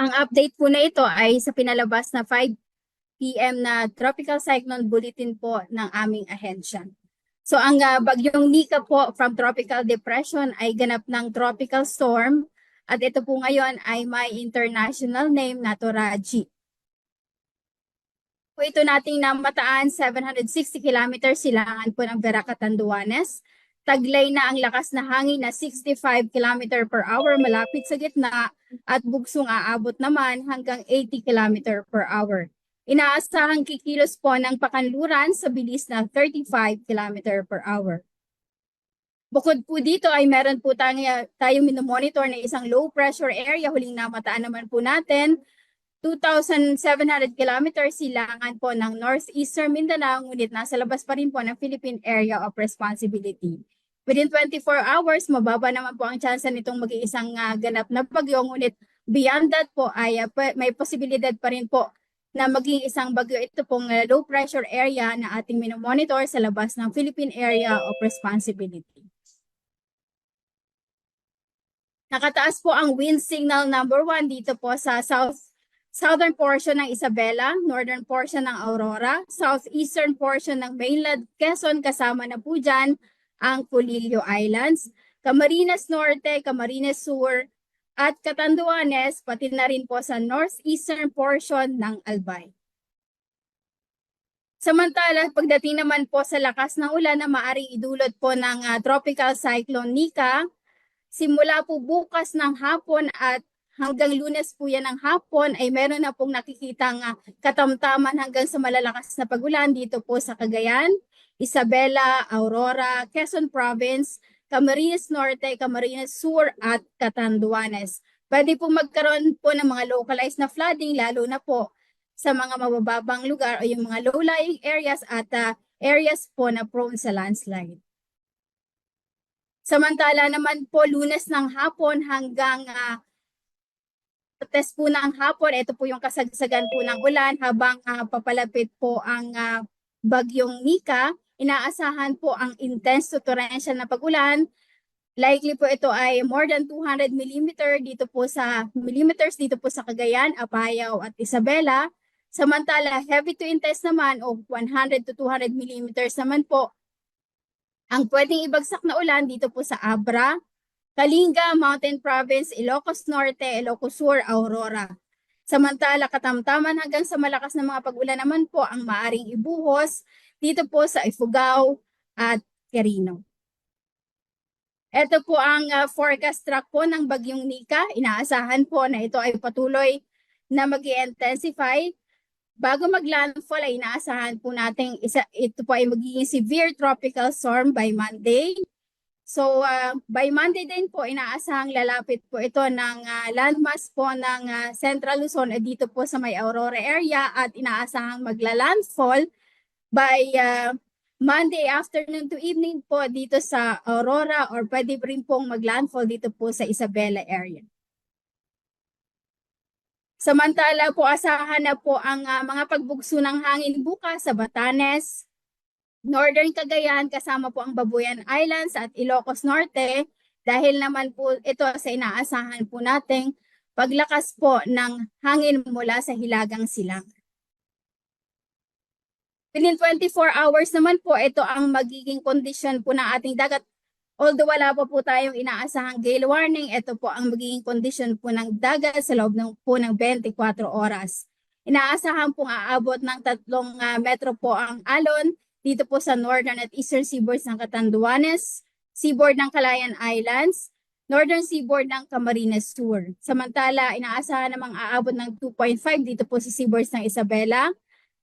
Ang update po na ito ay sa pinalabas na 5 p.m. na Tropical Cyclone Bulletin po ng aming ahensya. So ang bagyong Nika po from Tropical Depression ay ganap ng tropical storm at ito po ngayon ay may international name na Toraji. Po ito nating namataan 760 kilometers silangan po ng Vera Catanduanes. Taglay na ang lakas na hangin na 65 km per hour malapit sa gitna at bugsong aabot naman hanggang 80 km per hour. Inaasahang kikilos po ng pakanluran sa bilis na 35 km per hour. Bukod po dito ay meron po tayong minomonitor na isang low pressure area. Huling namataan naman po natin 2,700 kilometers silangan po ng northeastern Mindanao, ngunit nasa labas pa rin po ng Philippine Area of Responsibility. Within 24 hours, mababa naman po ang tsansa nitong mag-iisang ganap na bagyo, ngunit beyond that po ay may posibilidad pa rin po na maging isang bagyo ito pong low pressure area na ating minomonitor sa labas ng Philippine Area of Responsibility. Nakataas po ang wind signal number 1 dito po sa southern portion ng Isabela, northern portion ng Aurora, southeastern portion ng mainland Quezon, kasama na po dyan ang Polillo Islands, Camarines Norte, Camarines Sur, at Catanduanes, pati na rin po sa northeastern portion ng Albay. Samantala, pagdating naman po sa lakas ng ulan na maaring idulot po ng Tropical Cyclone Nika, simula po bukas ng hapon at hanggang Lunes po yan ng hapon ay meron na pong nakikitang katamtaman hanggang sa malalakas na pagulan dito po sa Cagayan, Isabela, Aurora, Quezon Province, Camarines Norte, Camarines Sur at Catanduanes. Pwede po magkaroon po ng mga localized na flooding lalo na po sa mga mabababang lugar o yung mga low-lying areas at areas po na prone sa landslide. Samantala naman po Lunes ng hapon hanggang test po ng hapon, ito po yung kasagsagan po ng ulan habang papalapit po ang bagyong Nika. Inaasahan po ang intense to torrential na pagulan. Likely po ito ay more than 200 millimeters dito po sa Cagayan, Apayao at Isabela. Samantala, heavy to intense naman o 100 to 200 millimeters naman po ang pwedeng ibagsak na ulan dito po sa Abra, Kalinga, Mountain Province, Ilocos Norte, Ilocos Sur, Aurora. Samantala, katamtaman hanggang sa malakas na mga pag-ulan naman po ang maaring ibuhos dito po sa Ifugao at Quirino. Ito po ang forecast track po ng bagyong Nika. Inaasahan po na ito ay patuloy na mag-intensify. Bago mag-landfall ay inaasahan po natin ito po ay magiging severe tropical storm by Monday. So by Monday din po inaasahang lalapit po ito ng landmass po ng Central Luzon dito po sa may Aurora area at inaasahang magla-landfall by Monday afternoon to evening po dito sa Aurora or pwede rin pong mag-landfall dito po sa Isabela area. Samantala po asahan na po ang mga pagbugso ng hangin bukas sa Batanes, Northern Cagayan kasama po ang Babuyan Islands at Ilocos Norte dahil naman po ito sa inaasahan po nating paglakas po ng hangin mula sa Hilagang Silangan. Within 24 hours naman po ito ang magiging kondisyon po ng ating dagat. Although wala pa po tayong inaasahang gale warning, ito po ang magiging kondisyon po ng dagat sa loob po ng 24 oras. Inaasahan pong aabot ng 3 metro po ang alon dito po sa northern at eastern seaboards ng Catanduanes, seaboard ng Calayan Islands, northern seaboard ng Camarines Sur. Samantala, inaasahan namang aabot ng 2.5 dito po sa seaboards ng Isabela,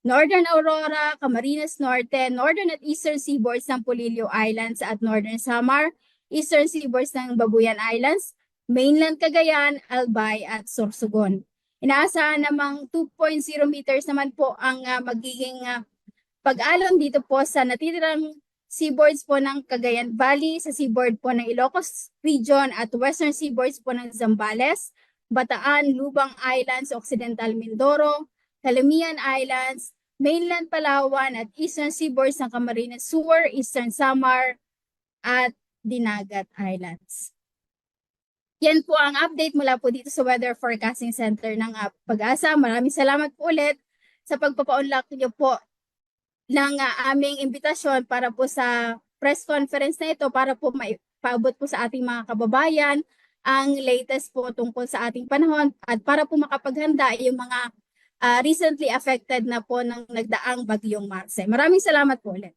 northern Aurora, Camarines Norte, northern at eastern seaboards ng Polillo Islands at northern Samar, eastern seaboards ng Babuyan Islands, mainland Cagayan, Albay at Sorsogon. Inaasahan namang 2.0 meters naman po ang magiging pag-alon dito po sa natitirang seaboards po ng Cagayan Valley, sa seaboard po ng Ilocos Region at western seaboards po ng Zambales, Bataan, Lubang Islands, Occidental Mindoro, Calamian Islands, mainland Palawan at eastern seaboards ng Camarines Sur, eastern Samar at Dinagat Islands. Yan po ang update mula po dito sa Weather Forecasting Center ng Pag-asa. Maraming salamat po ulit sa pagpapa-unlock niyo po ng aming imbitasyon para po sa press conference na ito para po maipaabot po sa ating mga kababayan ang latest po tungkol sa ating panahon at para po makapaghanda yung mga recently affected na po ng nagdaang bagyong Marce. Maraming salamat po ulit.